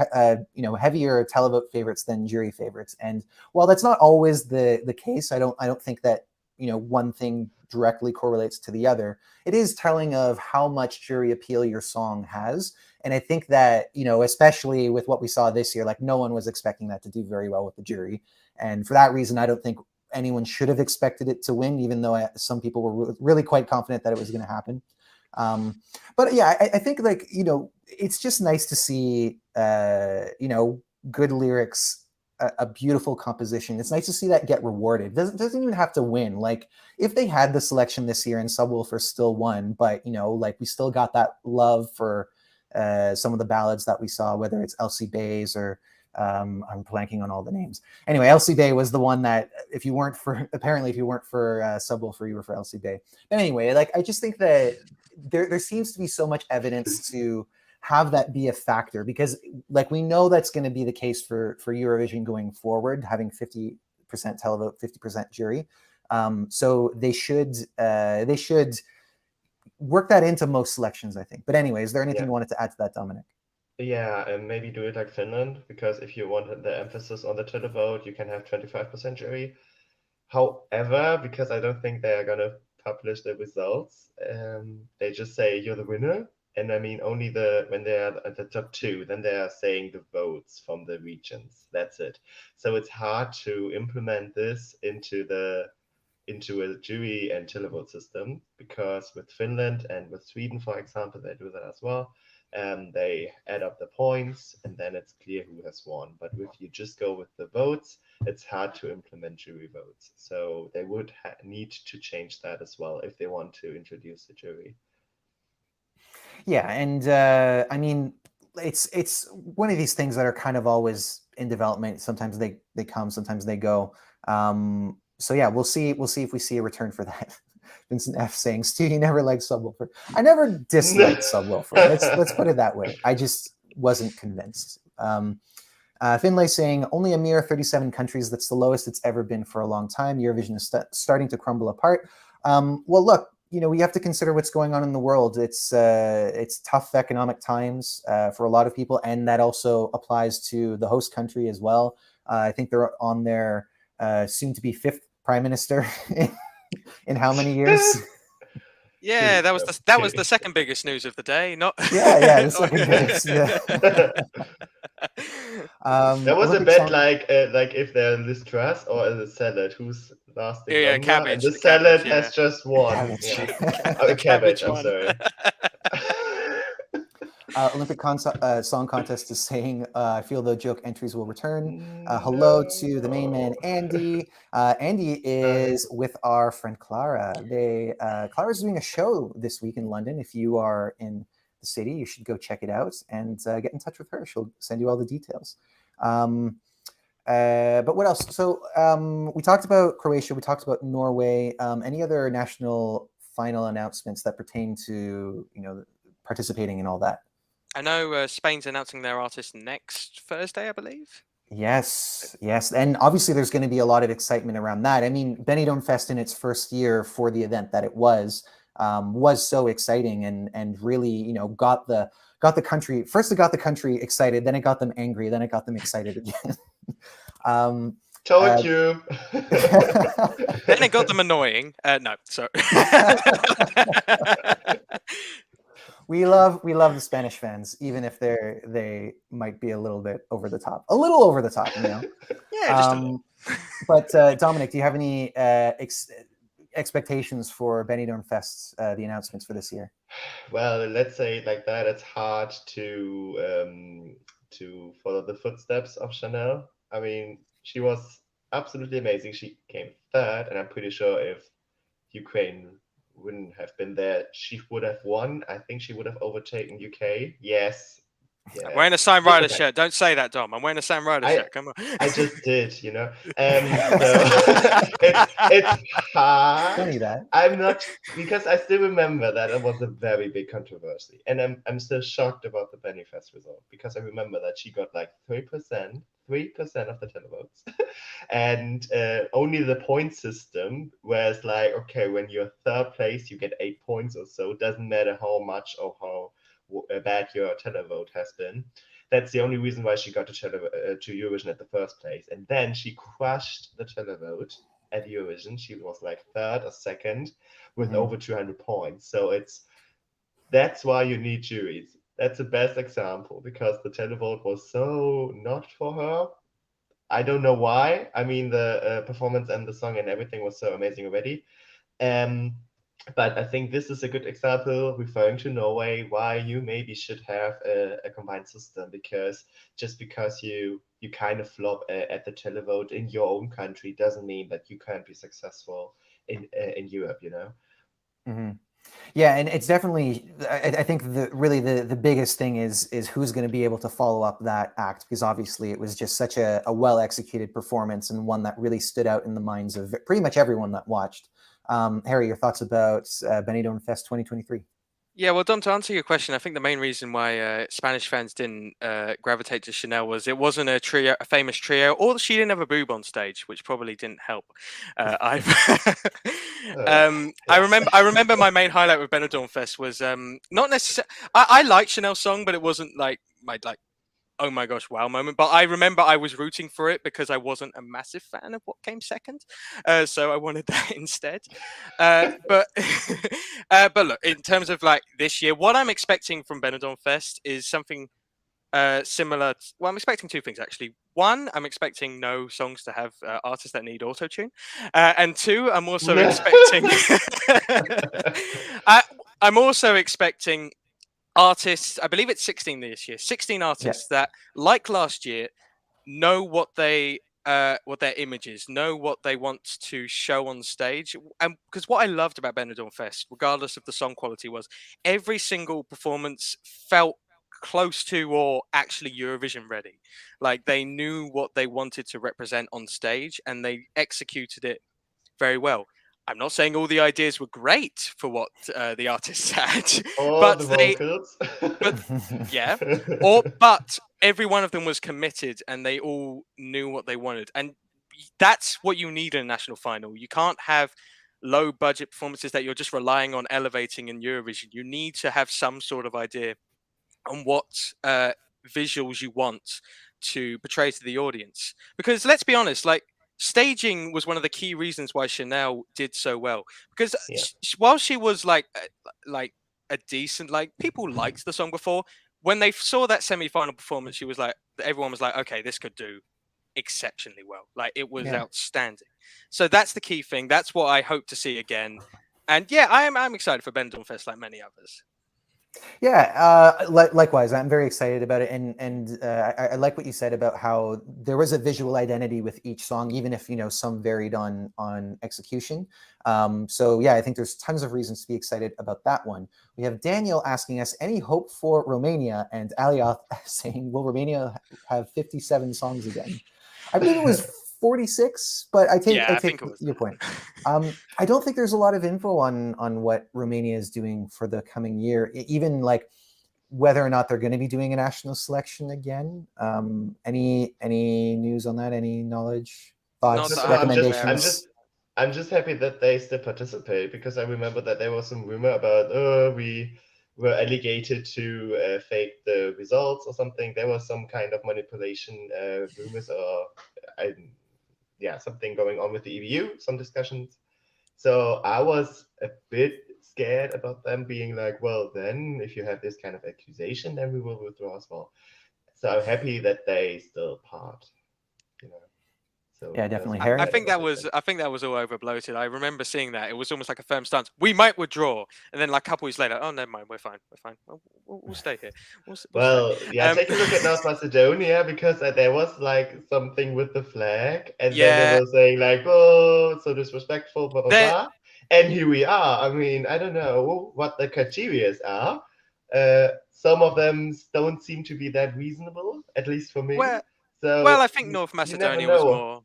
heavier televote favorites than jury favorites. And while that's not always the case, I don't think that one thing directly correlates to the other. It is telling of how much jury appeal your song has. And I think that, especially with what we saw this year, like no one was expecting that to do very well with the jury. And for that reason, I don't think anyone should have expected it to win, even though some people were really quite confident that it was going to happen. But yeah, I think it's just nice to see, good lyrics, a beautiful composition. It's nice to see that get rewarded. Doesn't even have to win. Like if they had the selection this year and Subwoofer still won, but we still got that love for some of the ballads that we saw, whether it's Elsie Bay's or I'm blanking on all the names. Anyway, Elsie Bay was the one that if you weren't for Subwoofer, you were for Elsie Bay. But anyway, I just think that there seems to be so much evidence to have that be a factor, because we know that's going to be the case for Eurovision going forward, having 50% televote, 50% jury. So they should work that into most selections, I think. But anyway, is there anything you wanted to add to that, Dominic? Yeah, and maybe do it like Finland, because if you want the emphasis on the televote, you can have 25% jury. However, because I don't think they are going to publish the results, they just say you're the winner. And I mean, only when they are at the top 2, then they are saying the votes from the regions. That's it. So it's hard to implement this into a jury and televote system, because with Finland and with Sweden, for example, they do that as well. They add up the points and then it's clear who has won. But if you just go with the votes, it's hard to implement jury votes. So they would need to change that as well if they want to introduce the jury. Yeah, and I mean, it's one of these things that are kind of always in development. Sometimes they come, sometimes they go. So yeah, we'll see if we see a return for that. Vincent F saying, Stu, you never liked Subwoofer. I never disliked Subwoofer. Let's put it that way. I just wasn't convinced. Finlay saying, only a mere 37 countries. That's the lowest it's ever been for a long time. Eurovision is starting to crumble apart. Well, look, we have to consider what's going on in the world. It's tough economic times for a lot of people, and that also applies to the host country as well. I think they're on their soon-to-be 5th prime minister in how many years? Yeah, that was the second biggest news of the day. Not the second biggest. Yeah. There was a bet like if they're Liz Truss or the salad, who's lasting longer, cabbage. and the salad has just won. Cabbage I'm won. sorry. Olympic Song Contest is saying, I feel the joke entries will return. Hello to the main man, Andy. Andy is with our friend Clara. Clara's doing a show this week in London. If you are in the city, you should go check it out and get in touch with her. She'll send you all the details. But what else? So we talked about Croatia. We talked about Norway. Any other national final announcements that pertain to participating in all that? I know Spain's announcing their artist next Thursday, I believe. Yes. And obviously there's going to be a lot of excitement around that. I mean, Benidorm Fest in its first year for the event that it was so exciting and really, got the country, first it got the country excited, then it got them angry, then it got them excited again. Told you. Then it got them annoying. No, sorry. We love the Spanish fans, even if they might be a little bit over the top, Yeah, just a little. But Dominic, do you have any expectations for Benidorm Fest, the announcements for this year? Well, let's say it like that. It's hard to follow the footsteps of Chanel. I mean, she was absolutely amazing. She came third, and I'm pretty sure if Ukraine wouldn't have been there, she would have won. I think she would have overtaken UK. Yes. Yeah. I'm wearing a Sam Just Ryder a fact. shirt. Don't say that, Dom. I'm wearing a Sam Ryder shirt. Come on. I just did, you know. So it's hard. Funny that. I'm not, because I still remember that it was a very big controversy, and I'm still shocked about the Benifest result, because I remember that she got like 3% of the televotes, and only the point system, whereas like, okay, when you're third place, you get 8 points or so. It doesn't matter how much or how bad your televote has been. That's the only reason why she got to Eurovision at the first place. And then she crushed the televote at Eurovision. She was like third or second with over 200 points. So that's why you need juries. That's the best example, because the televote was so not for her. I don't know why. I mean, the performance and the song and everything was so amazing already. But I think this is a good example, referring to Norway, why you maybe should have a combined system, because just because you kind of flop at the televote in your own country doesn't mean that you can't be successful in Europe, you know? Mm-hmm. Yeah, and it's definitely, I think really the biggest thing is who's going to be able to follow up that act, because obviously it was just such a well-executed performance, and one that really stood out in the minds of pretty much everyone that watched. Harry, your thoughts about Benidorm Fest 2023? Yeah, well, Dom, to answer your question, I think the main reason why Spanish fans didn't gravitate to Chanel was it wasn't a famous trio, or she didn't have a boob on stage, which probably didn't help. I remember my main highlight with Benidorm Fest was not necessarily. I liked Chanel's song, but it wasn't like my oh my gosh, wow moment. But I remember I was rooting for it because I wasn't a massive fan of what came second. So I wanted that instead. But but look, in terms of like this year, what I'm expecting from Benidorm Fest is something similar. Well, I'm expecting two things actually. One, I'm expecting no songs to have artists that need auto-tune. And two, I'm also expecting I'm also expecting artists, I believe it's 16 this year, 16 artists that, like last year, know what their image is, know what they want to show on stage. And because what I loved about Benidorm Fest, regardless of the song quality, was every single performance felt close to or actually Eurovision ready. Like they knew what they wanted to represent on stage and they executed it very well. I'm not saying all the ideas were great for what the artists had, but the vocals. But every one of them was committed and they all knew what they wanted. And that's what you need in a national final. You can't have low budget performances that you're just relying on elevating in Eurovision. You need to have some sort of idea on what visuals you want to portray to the audience. Because let's be honest, like, staging was one of the key reasons why Chanel did so well. Because while she was like a decent, like, people liked the song before, when they saw that semi-final performance, she was like, everyone was like, okay, this could do exceptionally well. Like, it was outstanding. So that's the key thing. That's what I hope to see again. And yeah, I'm excited for Benidorm Fest like many others. Yeah, likewise, I'm very excited about it, and I like what you said about how there was a visual identity with each song, even if some varied on execution. So yeah, I think there's tons of reasons to be excited about that one. We have Daniel asking us, any hope for Romania, and Alioth saying, will Romania have 57 songs again? I believe it was 46, but I take your point. I don't think there's a lot of info on what Romania is doing for the coming year, even like whether or not they're going to be doing a national selection again. Any news on that? Any knowledge, thoughts, recommendations? I'm just happy that they still participate, because I remember that there was some rumor about we were alleged to fake the results or something. There was some kind of manipulation rumors or something going on with the EBU, some discussions. So I was a bit scared about them being like, well, then if you have this kind of accusation, then we will withdraw as well. So I'm happy that they still part, So Yeah, definitely. I Harry? think that was all over bloated. I remember seeing that. It was almost like a firm stance. We might withdraw, and then like a couple weeks later, oh, never mind, we're fine. We'll stay here. We'll stay. Well, yeah, take a look at North Macedonia, because there was like something with the flag, and then they Yeah, were saying like, "Oh, so disrespectful," blah blah there. blah. And here we are. I mean, I don't know what the criteria are. Some of them don't seem to be that reasonable, at least for me. Well, So I think North you never Macedonia was know. more.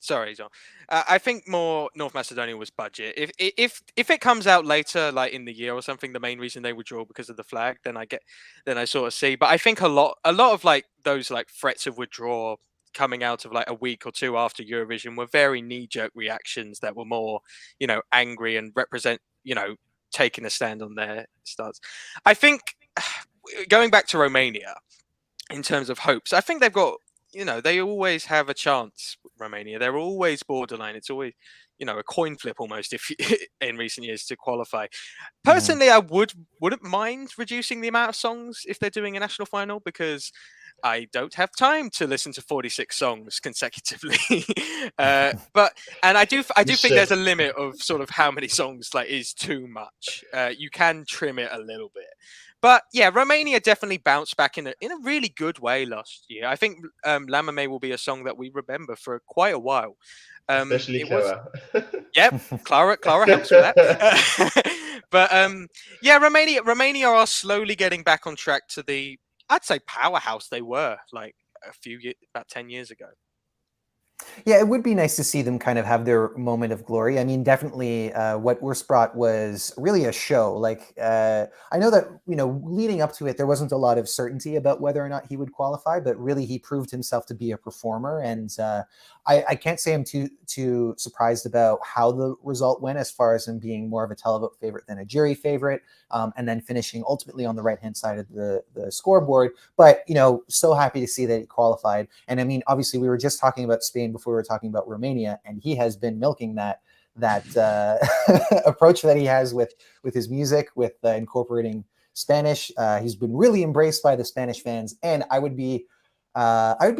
Sorry, John. I think more North Macedonia was budget. If it comes out later, like in the year or something, the main reason they withdraw because of the flag, then I sort of see. But I think a lot of like those like threats of withdraw coming out of like a week or two after Eurovision were very knee-jerk reactions that were more, angry and represent, taking a stand on their stance. I think going back to Romania in terms of hopes, I think they've got, they always have a chance. Romania, they're always borderline. It's always, a coin flip almost if in recent years to qualify. Personally, I wouldn't mind reducing the amount of songs if they're doing a national final, because I don't have time to listen to 46 songs consecutively. I do think there's a limit of sort of how many songs like is too much. You can trim it a little bit. But yeah, Romania definitely bounced back in a really good way last year. I think Lama May will be a song that we remember for quite a while. Especially Clara. Yep, Clara helps with that. But yeah, Romania are slowly getting back on track to the, I'd say, powerhouse they were like about 10 years ago. Yeah, it would be nice to see them kind of have their moment of glory. I mean, definitely what Worst brought was really a show. Like, I know that, leading up to it, there wasn't a lot of certainty about whether or not he would qualify, but really he proved himself to be a performer. And I can't say I'm too surprised about how the result went, as far as him being more of a televote favorite than a jury favorite, and then finishing ultimately on the right-hand side of the scoreboard. But, so happy to see that he qualified. And I mean, obviously we were just talking about Spain before we were talking about Romania, and he has been milking that approach that he has with his music, with incorporating Spanish. He's been really embraced by the Spanish fans, and I would be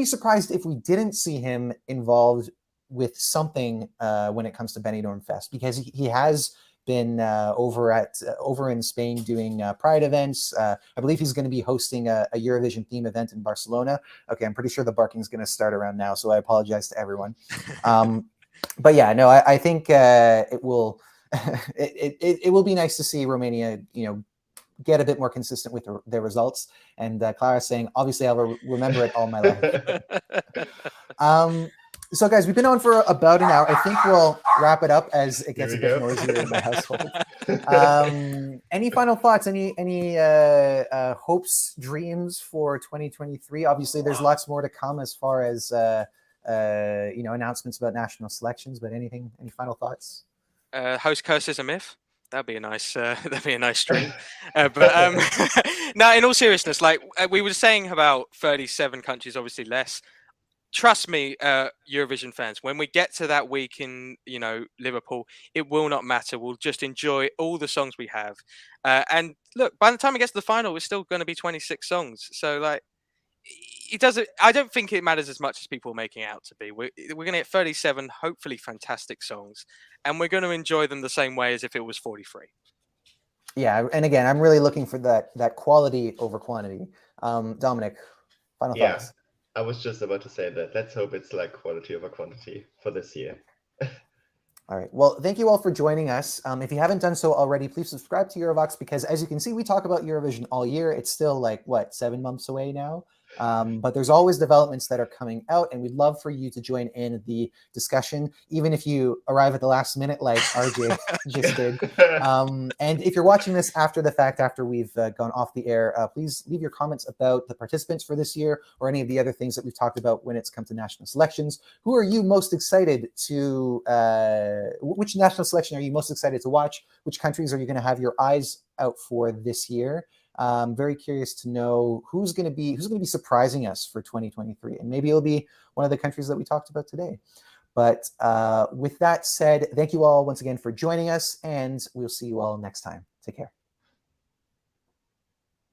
surprised if we didn't see him involved with something when it comes to Benidorm Fest, because he has been over in Spain doing Pride events. I believe he's going to be hosting a Eurovision theme event in Barcelona. Okay, I'm pretty sure the barking is going to start around now, so I apologize to everyone. But yeah, no, I think it will it will be nice to see Romania, get a bit more consistent with their results. And Clara saying, obviously, I'll remember it all my life. So, guys, we've been on for about an hour. I think we'll wrap it up as it gets a bit noisier in my household. Any final thoughts? Any hopes, dreams for 2023? Obviously, there's lots more to come as far as announcements about national selections. But any final thoughts? Host curse is a myth. That'd be a nice dream. But no, in all seriousness, like we were saying about 37 countries, obviously less. Trust me, Eurovision fans, when we get to that week in, Liverpool, it will not matter. We'll just enjoy all the songs we have. And look, by the time it gets to the final, we're still going to be 26 songs. So, like, it doesn't. I don't think it matters as much as people are making it out to be. We're going to get 37, hopefully fantastic songs, and we're going to enjoy them the same way as if it was 43. Yeah, and again, I'm really looking for that quality over quantity. Dominic, final thoughts? I was just about to say that. Let's hope it's like quality over quantity for this year. All right. Well, thank you all for joining us. If you haven't done so already, please subscribe to Eurovoxx, because as you can see, we talk about Eurovision all year. It's still like, 7 months away now? But there's always developments that are coming out, and we'd love for you to join in the discussion, even if you arrive at the last minute like RJ just did. And if you're watching this after the fact, after we've gone off the air, please leave your comments about the participants for this year, or any of the other things that we've talked about when it's come to national selections. Who are you most excited to, which national selection are you most excited to watch? Which countries are you going to have your eyes out for this year? Very curious to know who's going to be surprising us for 2023, and maybe it'll be one of the countries that we talked about today. But with that said, thank you all once again for joining us, and we'll see you all next time. Take care.